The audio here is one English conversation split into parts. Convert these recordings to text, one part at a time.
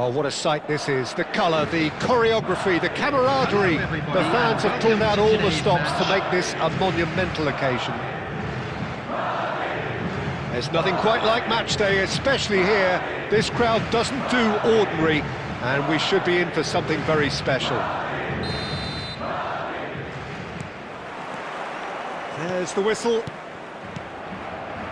Well, what a sight this is. The colour, the choreography, the camaraderie. The fans have pulled out all the stops to make this a monumental occasion. There's nothing quite like match day, especially here. This crowd doesn't do ordinary, and we should be in for something very special. There's the whistle.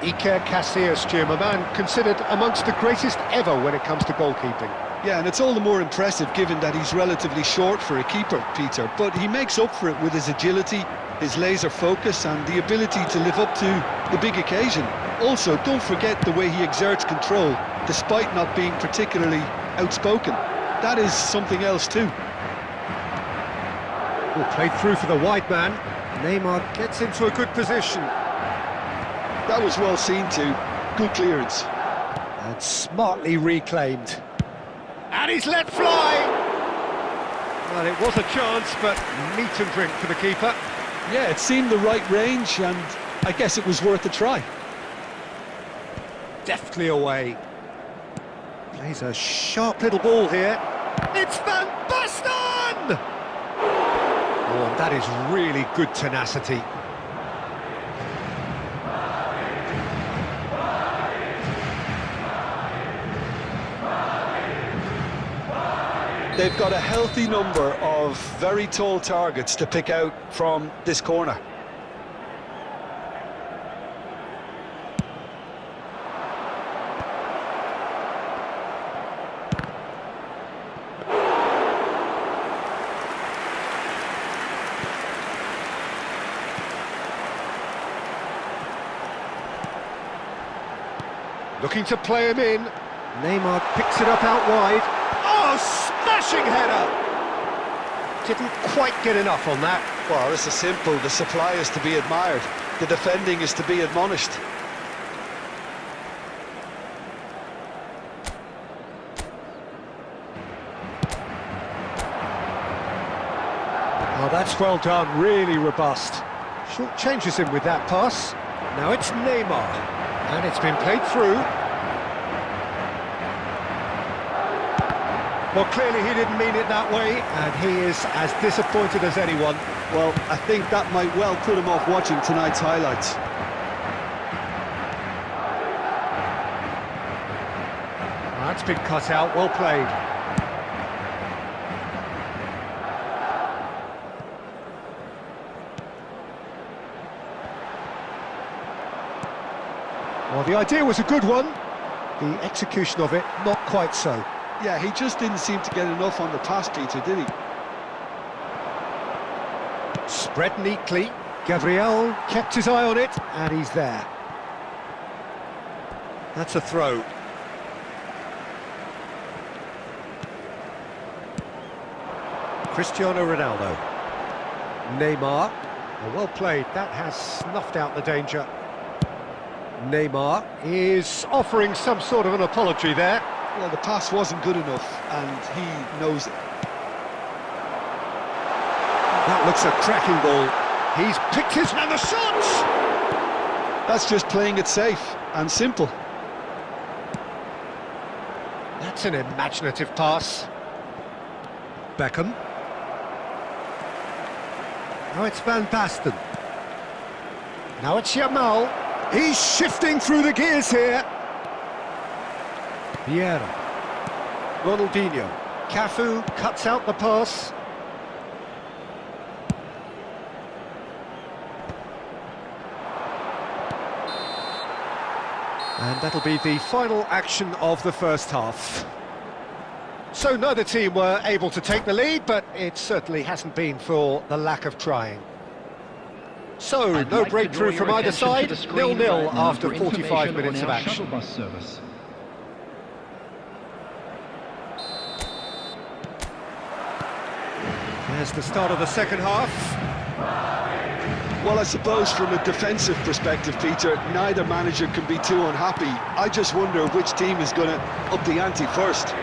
Iker Casillas, Jim, a man considered amongst the greatest ever when it comes to goalkeeping. Yeah, and it's all the more impressive given that he's relatively short for a keeper, Peter, but he makes up for it with his agility, his laser focus and the ability to live up to the big occasion. Also, don't forget the way he exerts control, despite not being particularly outspoken. That is something else too. Oh, played through for the wide man. Neymar gets into a good position. That was well seen too. Good clearance. And smartly reclaimed. And he's let fly! Well, it was a chance, but meat and drink for the keeper. Yeah, it seemed the right range, and I guess it was worth a try. Deftly away. Plays a sharp little ball here. It's Van Basten! Oh, and that is really good tenacity. They've got a healthy number of very tall targets to pick out from this corner. Looking to play him in. Neymar picks it up out wide. Oh, smashing header! Didn't quite get enough on that. Well, this is simple. The supply is to be admired. The defending is to be admonished. Oh, that's well done. Really robust. Short changes him with that pass. Now it's Neymar. And it's been played through. Well, clearly he didn't mean it that way, and he is as disappointed as anyone. Well, I think that might well put him off watching tonight's highlights. That's been cut out, well played. Well, the idea was a good one. The execution of it, not quite so. Yeah, he just didn't seem to get enough on the pass, Peter, did he? Spread neatly. Gabriel kept his eye on it, and he's there. That's a throw. Cristiano Ronaldo. Neymar. Oh, well played. That has snuffed out the danger. Neymar is offering some sort of an apology there. Well, the pass wasn't good enough, and he knows it. That looks a cracking ball. He's picked his... and the shots! That's just playing it safe and simple. That's an imaginative pass. Beckham. Now it's Van Basten. Now it's Yamal. He's shifting through the gears here. Vieira. Ronaldinho. Cafu cuts out the pass. And that'll be the final action of the first half. So neither team were able to take the lead, but it certainly hasn't been for the lack of trying. So, no breakthrough from either side, 0-0 after 45 minutes of action. There's the start of the second half. Well, I suppose from a defensive perspective, Peter, neither manager can be too unhappy. I just wonder which team is going to up the ante first.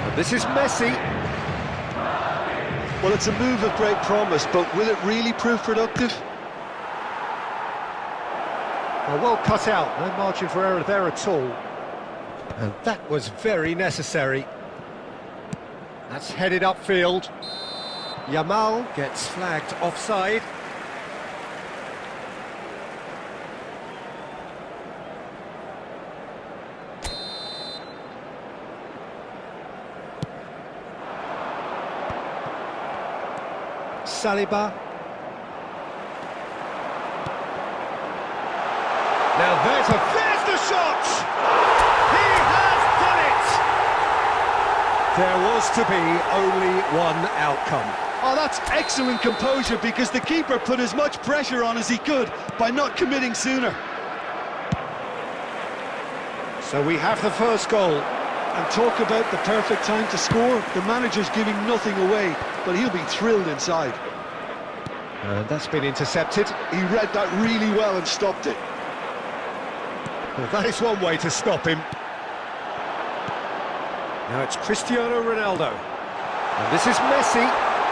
And this is Messi. Well, it's a move of great promise, but will it really prove productive? Well cut out, no margin for error there at all. And that was very necessary. That's headed upfield. Yamal gets flagged offside. Saliba. Now there's the shot! He has done it! There was to be only one outcome. Oh, that's excellent composure, because the keeper put as much pressure on as he could by not committing sooner. So we have the first goal. And talk about the perfect time to score. The manager's giving nothing away, but he'll be thrilled inside. And that's been intercepted. He read that really well and stopped it. Well, that is one way to stop him. Now it's Cristiano Ronaldo. And this is Messi.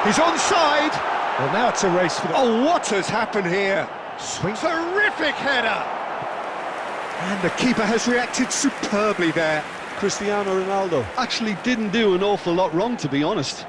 He's onside. Well, now it's a race for the... Oh, what has happened here? Swing. Terrific header. And the keeper has reacted superbly there. Cristiano Ronaldo actually didn't do an awful lot wrong, to be honest.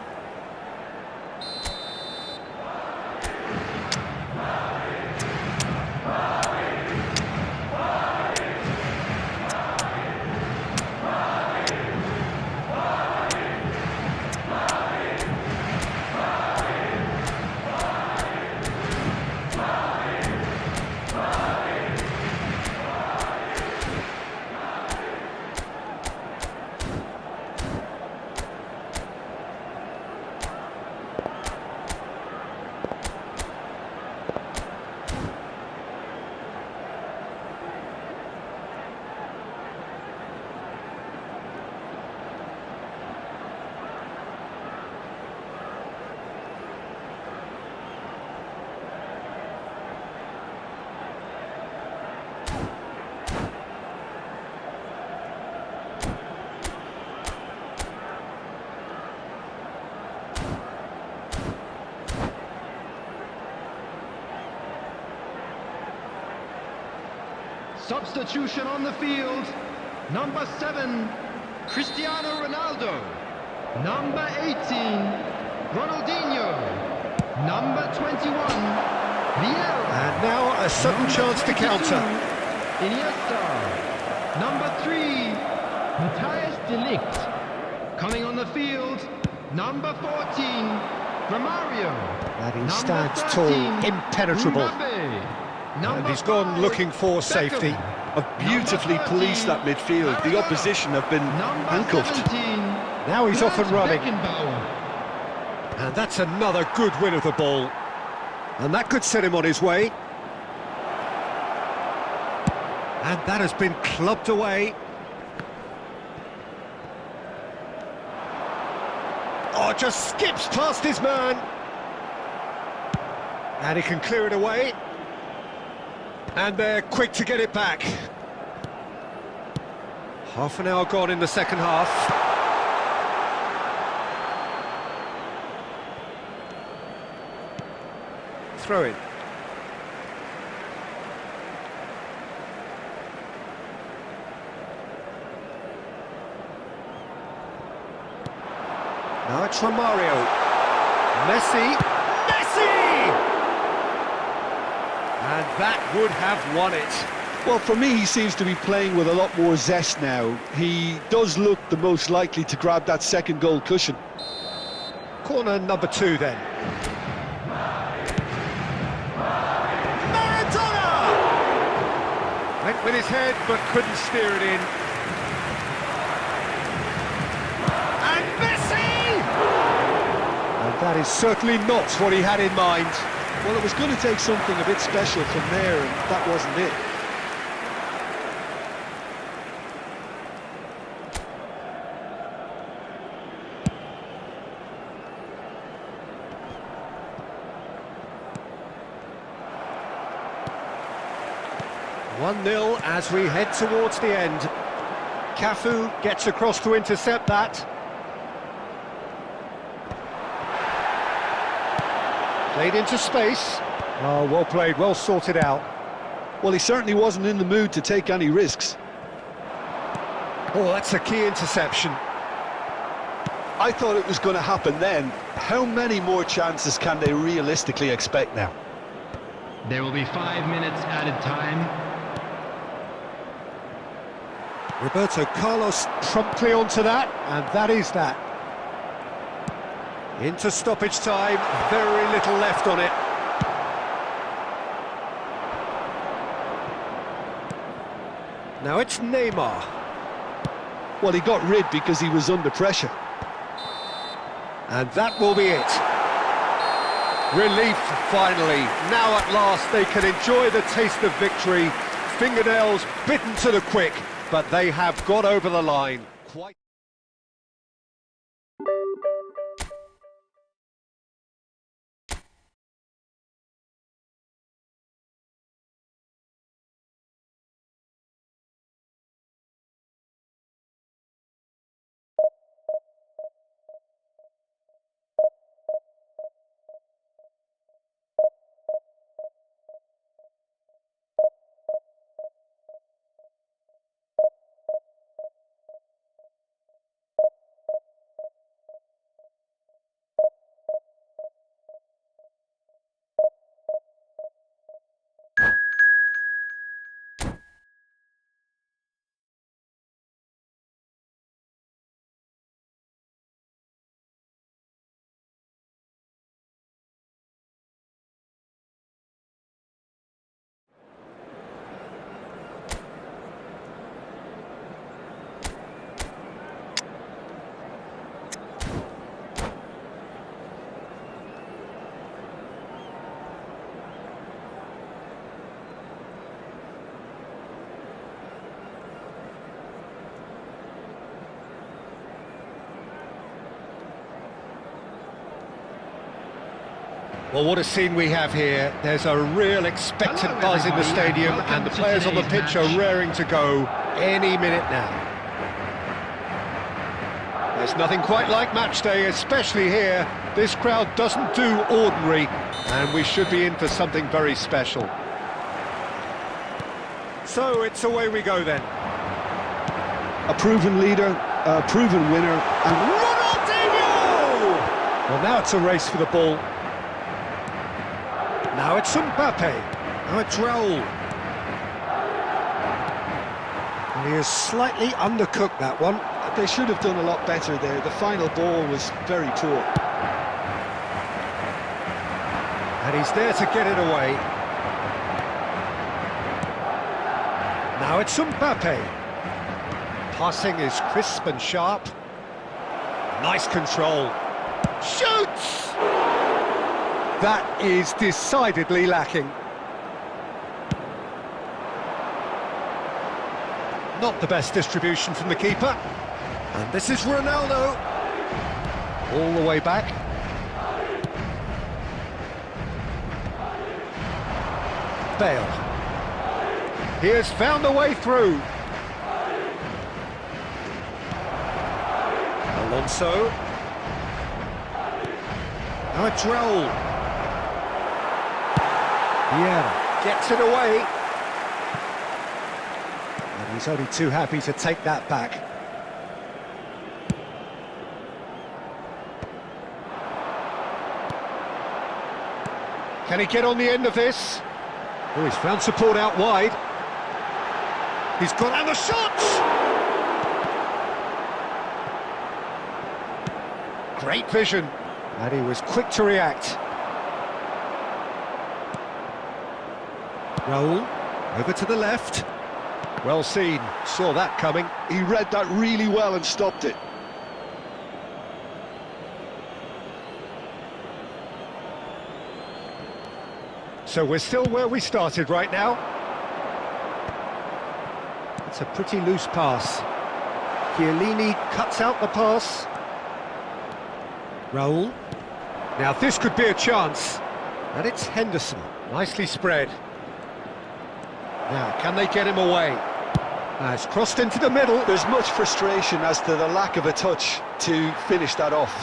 Substitution on the field. Number 7, Cristiano Ronaldo. Number 18, Ronaldinho. Number 21, Vieira. And now a sudden Number chance to 22, counter. Iniesta. Number 3, Matthias de Ligt. Coming on the field, number 14, Romario. And he Number stands 13, tall, impenetrable. Mbappe. And Number he's gone 5, looking for safety. Have beautifully policed that midfield. The opposition have been handcuffed. Now he's off and running. Beckenbauer. And that's another good win of the ball. And that could set him on his way. And that has been clubbed away. Oh, just skips past his man. And he can clear it away. And they're quick to get it back. Half an hour gone in the second half. Throw in. Now it's Romario. Messi. And that would have won it. Well, for me, he seems to be playing with a lot more zest now. He does look the most likely to grab that second goal cushion. Corner number 2 then. Maradona! Went with his head but couldn't steer it in. And Messi! And that is certainly not what he had in mind. Well, it was going to take something a bit special from there, and that wasn't it. One 1-0 as we head towards the end. Cafu gets across to intercept that. Played into space. Oh, well played, well sorted out. Well, he certainly wasn't in the mood to take any risks. Oh, that's a key interception. I thought it was going to happen then. How many more chances can they realistically expect now? There will be 5 minutes added time. Roberto Carlos promptly onto that, and that is that. Into stoppage time, very little left on it. Now it's Neymar. Well, he got rid because he was under pressure. And that will be it. Relief, finally. Now at last they can enjoy the taste of victory. Fingernails bitten to the quick, but they have got over the line. Quite. Well, what a scene we have here. There's a real expectant buzz in the stadium, and the players on the pitch are raring to go any minute now. There's nothing quite like match day, especially here. This crowd doesn't do ordinary, and we should be in for something very special. So it's away we go then. A proven leader, a proven winner, and Ronaldinho! Well, now it's a race for the ball. Now it's Mbappe. Now it's Raul. And he has slightly undercooked that one. they should have done a lot better there. The final ball was very poor. And he's there to get it away. Now it's Mbappe. Passing is crisp and sharp. Nice control. Shoots! That is decidedly lacking. Not the best distribution from the keeper. And this is Ronaldo. All the way back. Bale. He has found a way through. Alonso. Now it's Raul. Yeah, gets it away. And he's only too happy to take that back. Can he get on the end of this? Oh, he's found support out wide. He's got and the shots! Great vision. And he was quick to react. Raul, over to the left. Well seen, saw that coming. He read that really well and stopped it. So we're still where we started right now. It's a pretty loose pass. Chiellini cuts out the pass. Raul. Now this could be a chance. And it's Henderson, nicely spread. Now, can they get him away? It's crossed into the middle. There's much frustration as to the lack of a touch to finish that off.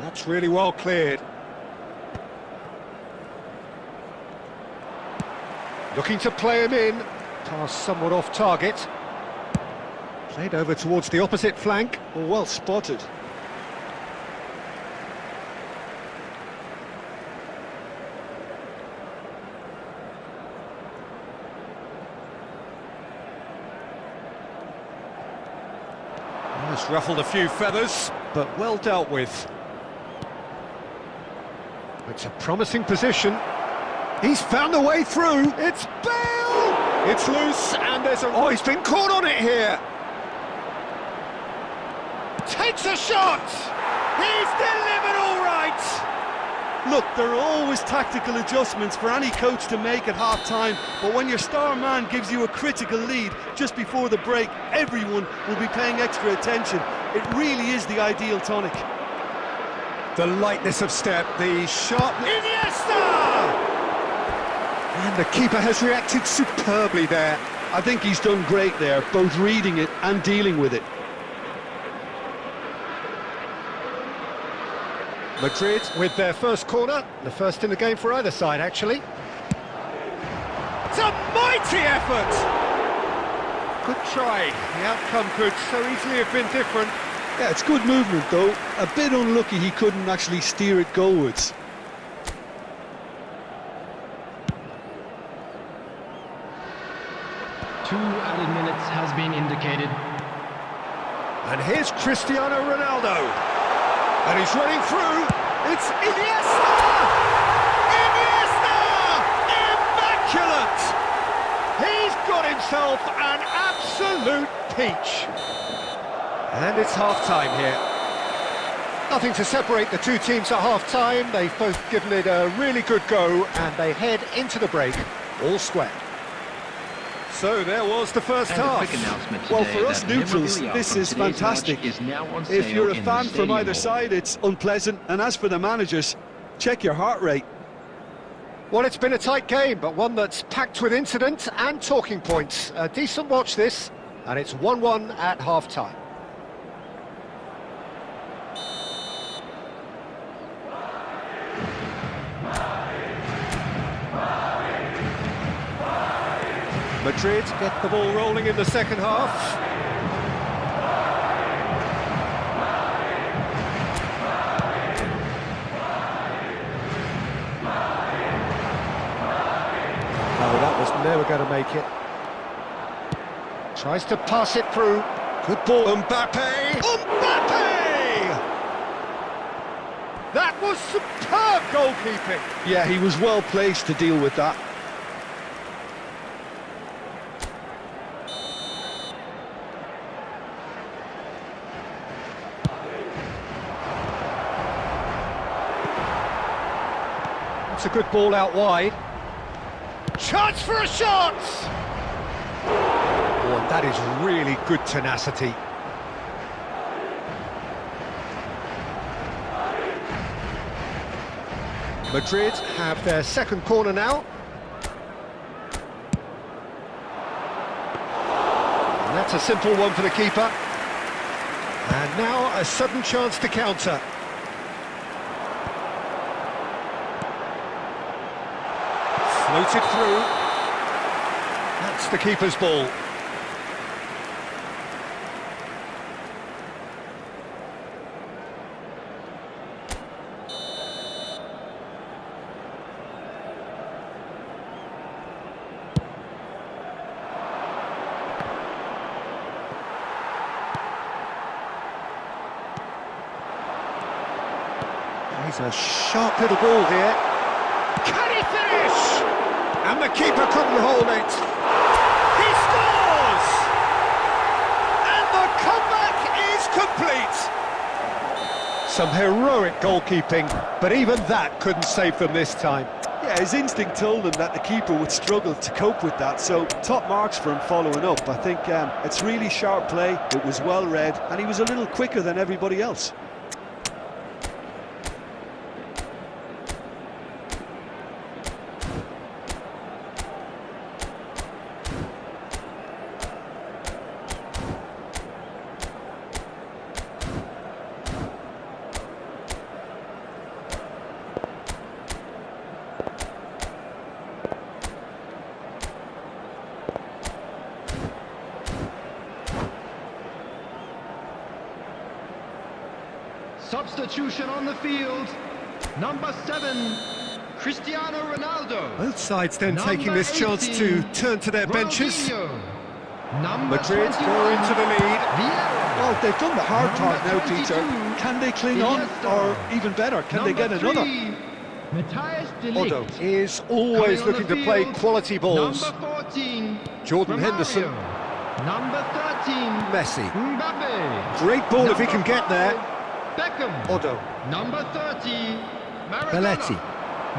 That's really well cleared. Looking to play him in. Pass somewhat off target. Played over towards the opposite flank. Well spotted. It's ruffled a few feathers, but well dealt with. It's a promising position. He's found a way through. It's Bale! It's loose, and there's a... Oh, he's been caught on it here. Takes a shot! He's delivered all right! Look, there are always tactical adjustments for any coach to make at half-time, but when your star man gives you a critical lead just before the break, everyone will be paying extra attention. It really is the ideal tonic. The lightness of step, the sharpness... Iniesta! And the keeper has reacted superbly there. I think he's done great there, both reading it and dealing with it. Madrid with their first corner, the first in the game for either side, actually. It's a mighty effort! Good try. The outcome could so easily have been different. Yeah, it's good movement, though. A bit unlucky he couldn't actually steer it goalwards. Two added minutes has been indicated. And here's Cristiano Ronaldo. And he's running through. It's Iniesta! Iniesta! Immaculate! He's got himself an absolute peach. And it's half-time here. Nothing to separate the two teams at half-time. They've both given it a really good go, and they head into the break all square. So there was the first half. Well, for us neutrals, this is fantastic. If you're a fan from either side, it's unpleasant. And as for the managers, check your heart rate. Well, it's been a tight game, but one that's packed with incident and talking points. A decent watch this, and it's 1-1 at half-time. Madrid get the ball rolling in the second half. No, that was never going to make it. Tries to pass it through. Good ball. Mbappe! Mbappe! That was superb goalkeeping. Yeah, he was well placed to deal with that. It's a good ball out wide. Chance for a shot! Oh, that is really good tenacity. Madrid have their second corner now. And that's a simple one for the keeper. And now a sudden chance to counter. Floated through. That's the keeper's ball. He's a sharp little ball here. Can he finish? And the keeper couldn't hold it. He scores! And the comeback is complete. Some heroic goalkeeping, but even that couldn't save them this time. Yeah, his instinct told him that the keeper would struggle to cope with that, so top marks for him following up. I think it's really sharp play, it was well read, and he was a little quicker than everybody else. Substitution on the field. Number 7, Cristiano Ronaldo. Both sides then Number taking this chance to 18, turn to their benches. Ronaldinho. Number Madrid 21, go into the lead. Vieira. Well, they've done the hard part now, Number Peter. 22, Can they cling on, Iniesta. or even better, can they get Number another? 3, Matthias de Ligt. Odo is always Coming on looking the to play field, quality balls. Number 14, Jordan Romario. Henderson. Number 13, Messi. Mbappe. Great ball if he Number can get 5, there. Beckham. Odo. Number 30, Maradona. Belletti.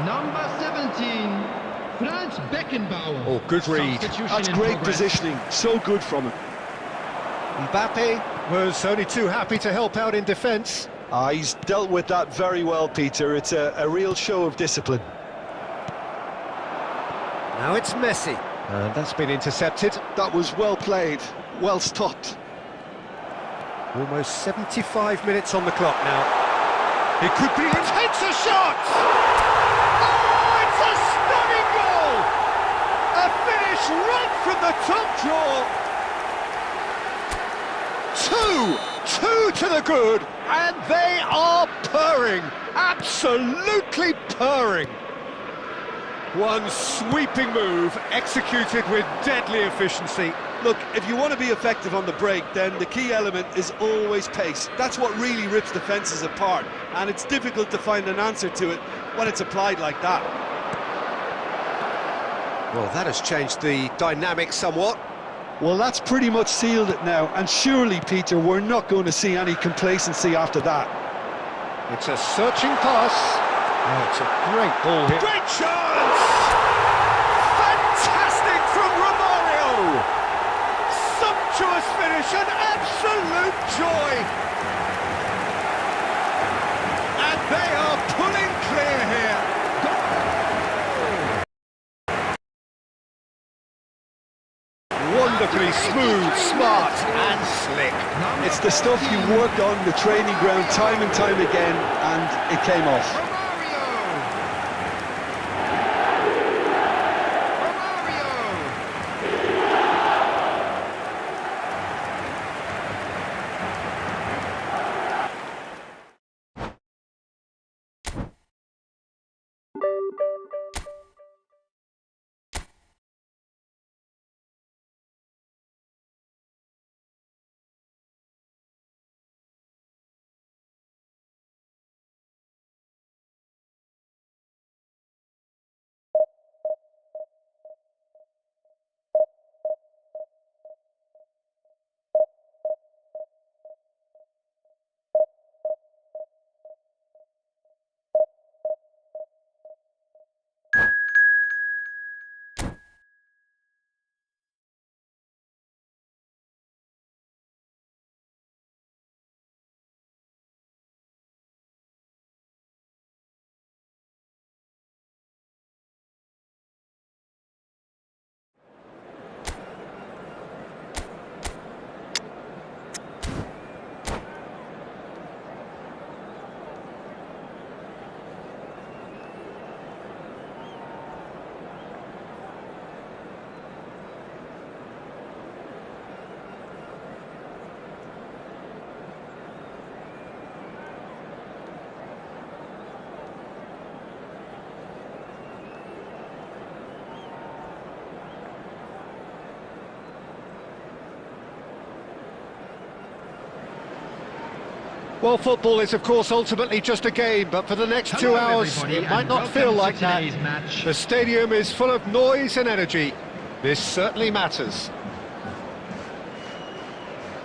Number 17, Franz Beckenbauer. Oh, good read. Substitution That's in great progress. positioning, so good from him. Mbappe was only too happy to help out in defence. He's dealt with that very well, Peter. It's a real show of discipline. Now it's Messi. And that's been intercepted. That was well played, well stopped. Almost 75 minutes on the clock now. It could be... It takes a shot! Oh, it's a stunning goal! A finish right from the top draw. Two to the good, and they are purring, absolutely purring. One sweeping move, executed with deadly efficiency. Look, if you want to be effective on the break, then the key element is always pace. That's what really rips defences apart, and it's difficult to find an answer to it when it's applied like that. Well, that has changed the dynamic somewhat. Well, that's pretty much sealed it now, and surely, Peter, we're not going to see any complacency after that. It's a searching pass. Oh, it's a great ball here. Great chance! Fantastic from Romario! Sumptuous finish, an absolute joy! And they are pulling clear here. Wonderfully smooth, smart and slick. It's the stuff you work on the training ground time and time again, and it came off. Well, football is, of course, ultimately just a game, but for the next 2 Hello, hours, everybody, it might and not feel welcome like to that. today's match. The stadium is full of noise and energy. This certainly matters.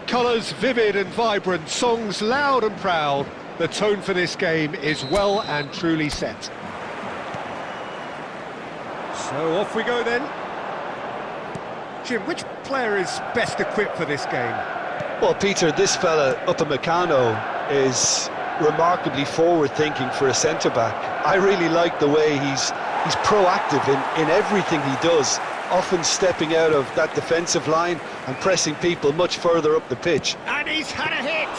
Colours vivid and vibrant, songs loud and proud. The tone for this game is well and truly set. So off we go then. Jim, which player is best equipped for this game? Well, Peter, this fella, Upamecano, is remarkably forward-thinking for a centre-back. I really like the way he's proactive in everything he does, often stepping out of that defensive line and pressing people much further up the pitch. And he's had a hit!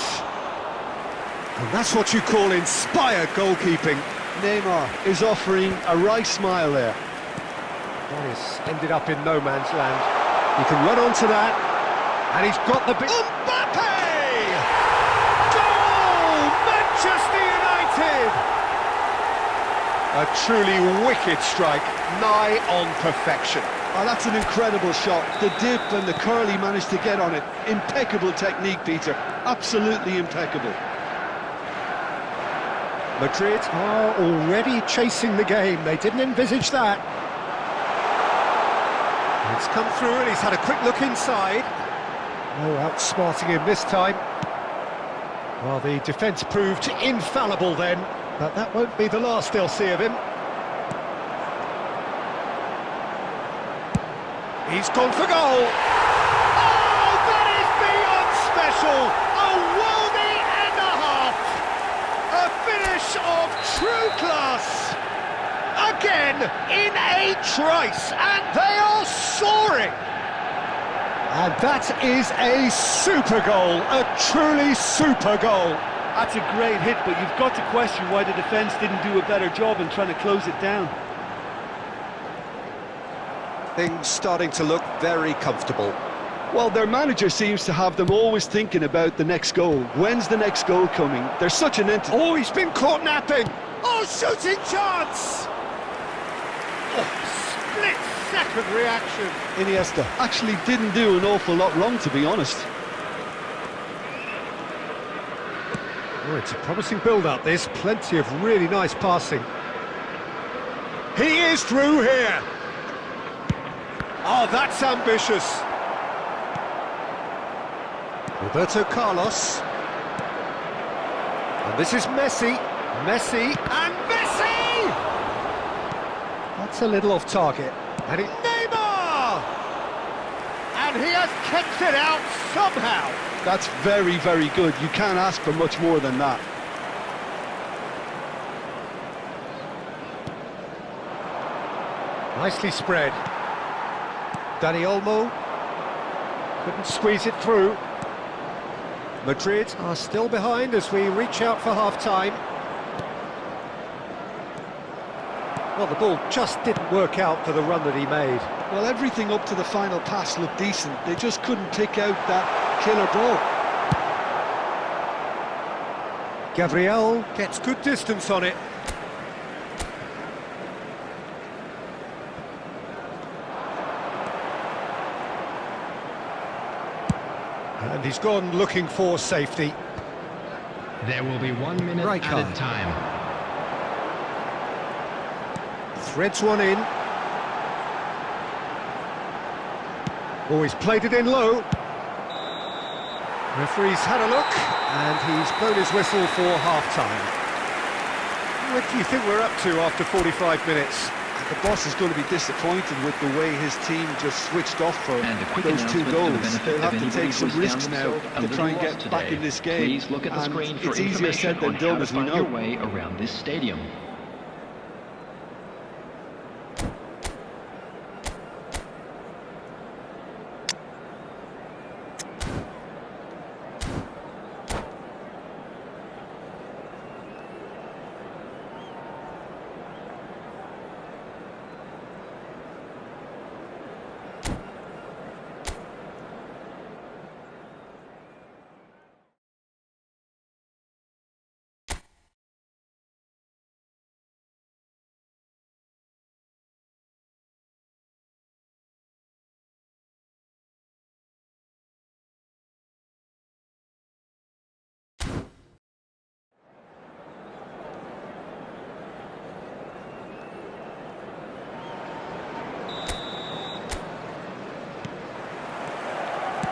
And that's what you call inspired goalkeeping. Neymar is offering a wry smile there. That is ended up in no man's land. He can run onto that, and he's got the big... Mbappe! Goal! Manchester A truly wicked strike, nigh on perfection. Oh, that's an incredible shot. The dip and the curl he managed to get on it. Impeccable technique, Peter. Absolutely impeccable. Madrid are already chasing the game. They didn't envisage that. It's come through and he's had a quick look inside. No outsmarting him this time. Well, the defence proved infallible then, but that won't be the last they'll see of him. He's gone for goal. Oh, that is beyond special. A worldie and a half. A finish of true class. Again, in a trice, and they are soaring. And that is a super goal, a truly super goal. That's a great hit, but you've got to question why the defence didn't do a better job in trying to close it down. Things starting to look very comfortable. Well, their manager seems to have them always thinking about the next goal. When's the next goal coming? They're such an Oh, he's been caught napping. Oh, shooting chance! Oh, split-second reaction. Iniesta actually didn't do an awful lot wrong, to be honest. Oh, it's a promising build-up, this. Plenty of really nice passing. He is through here. Oh, that's ambitious. Roberto Carlos. And this is Messi. Messi and Messi! That's a little off target. And Neymar! And he has kept it out somehow. That's very, very good. You can't ask for much more than that. Nicely spread. Dani Olmo couldn't squeeze it through. Madrid are still behind as we reach out for half-time. Well, the ball just didn't work out for the run that he made. Well, everything up to the final pass looked decent. They just couldn't pick out that killer ball. Gabriel gets good distance on it. And he's gone looking for safety. There will be 1 minute Rijkaard. added time. Threads one in. Oh, he's played it in low. Referee's had a look, and he's blown his whistle for half-time. What do you think we're up to after 45 minutes? The boss is going to be disappointed with the way his team just switched off for And a quick those two announcement for the goals. benefit They'll of have to anybody take some who's risks down now the to try and loss get today. back in this game. Please look at the And screen for it's easier said information than on how done, to as we find know. your way around this stadium.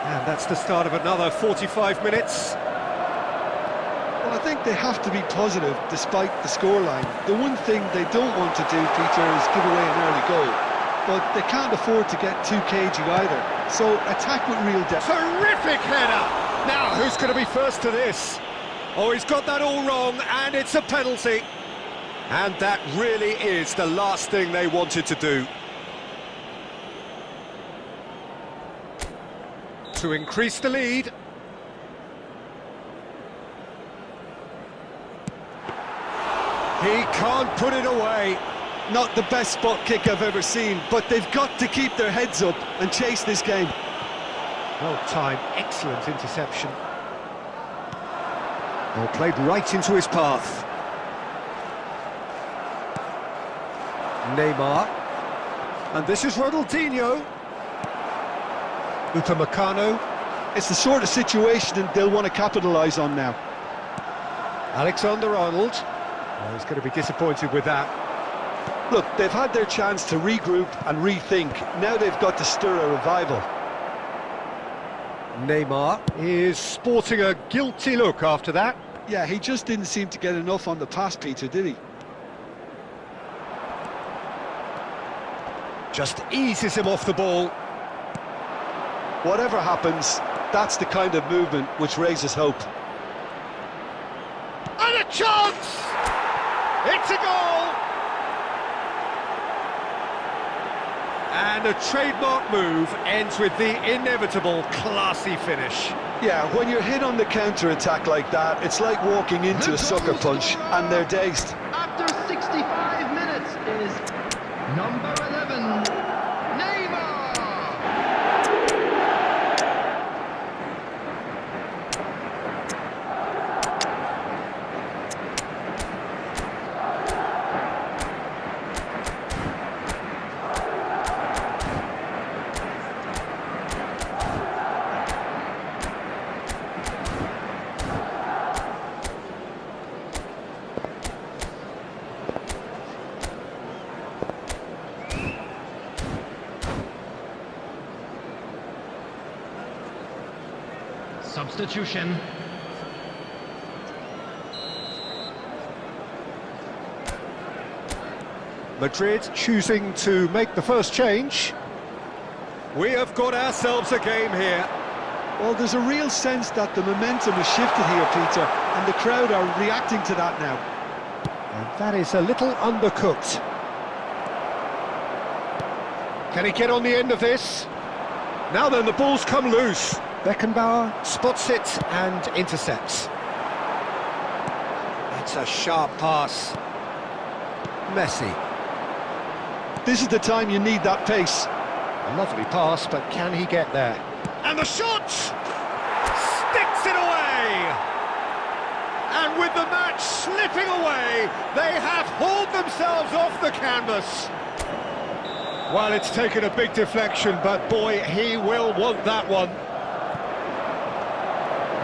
And that's the start of another 45 minutes. Well, I think they have to be positive despite the scoreline. The one thing they don't want to do, Peter, is give away an early goal. But they can't afford to get too cagey either. So attack with real depth. Terrific header! Now, who's going to be first to this? Oh, he's got that all wrong, and it's a penalty. And that really is the last thing they wanted to do. To increase the lead. He can't put it away. Not the best spot kick I've ever seen, but they've got to keep their heads up and chase this game. Well timed, excellent interception. Well, played right into his path. Neymar. And this is Ronaldinho. Upamecano. It's the sort of situation they'll want to capitalise on now. Alexander-Arnold. Oh, he's going to be disappointed with that. Look, they've had their chance to regroup and rethink. Now they've got to stir a revival. Neymar is sporting a guilty look after that. Yeah, he just didn't seem to get enough on the pass, Peter, did he? Just eases him off the ball. Whatever happens, that's the kind of movement which raises hope. And a chance! It's a goal! And a trademark move ends with the inevitable classy finish. Yeah, when you're hit on the counter-attack like that, it's like walking into a sucker punch and they're dazed. After 65 minutes is number 11, Neymar! Substitution. Madrid choosing to make the first change. We have got ourselves a game here. Well, there's a real sense that the momentum has shifted here, Peter, and the crowd are reacting to that now. And that is a little undercooked. Can he get on the end of this? Now then, the ball's come loose. Beckenbauer spots it and intercepts. It's a sharp pass. Messi. This is the time you need that pace. A lovely pass, but can he get there? And the shot! Sticks it away! And with the match slipping away, they have hauled themselves off the canvas. Well, it's taken a big deflection, but boy, he will want that one.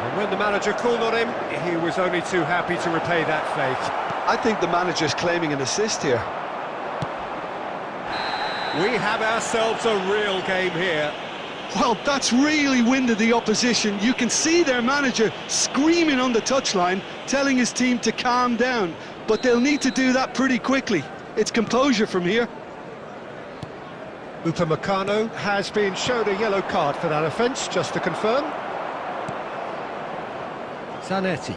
And when the manager called on him, he was only too happy to repay that faith. I think the manager's claiming an assist here. We have ourselves a real game here. Well, that's really winded the opposition. You can see their manager screaming on the touchline, telling his team to calm down. But they'll need to do that pretty quickly. It's composure from here. Upamecano has been shown a yellow card for that offence, just to confirm. Zanetti.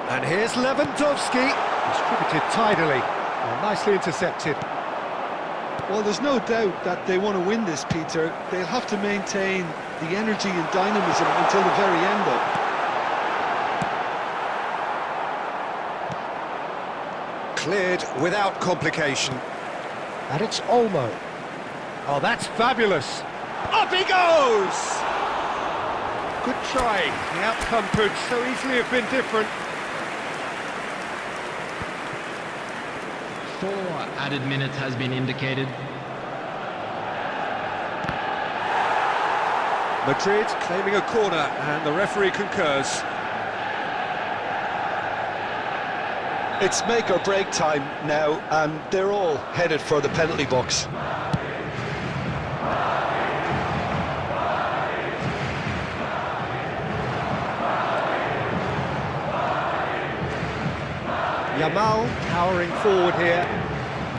And here's Lewandowski, distributed tidily, and nicely intercepted. Well, there's no doubt that they want to win this, Peter. They'll have to maintain the energy and dynamism until the very end, though. Cleared without complication. And it's Olmo. Oh, that's fabulous. Up he goes! Good try. The outcome could so easily have been different. 4 added minutes has been indicated. Madrid claiming a corner, and the referee concurs. It's make or break time now, and they're all headed for the penalty box. Yamal powering forward here,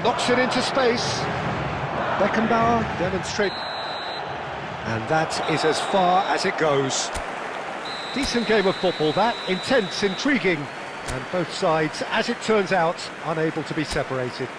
knocks it into space. Beckenbauer demonstrate, and that is as far as it goes. Decent game of football that, intense, intriguing, and both sides, as it turns out, unable to be separated.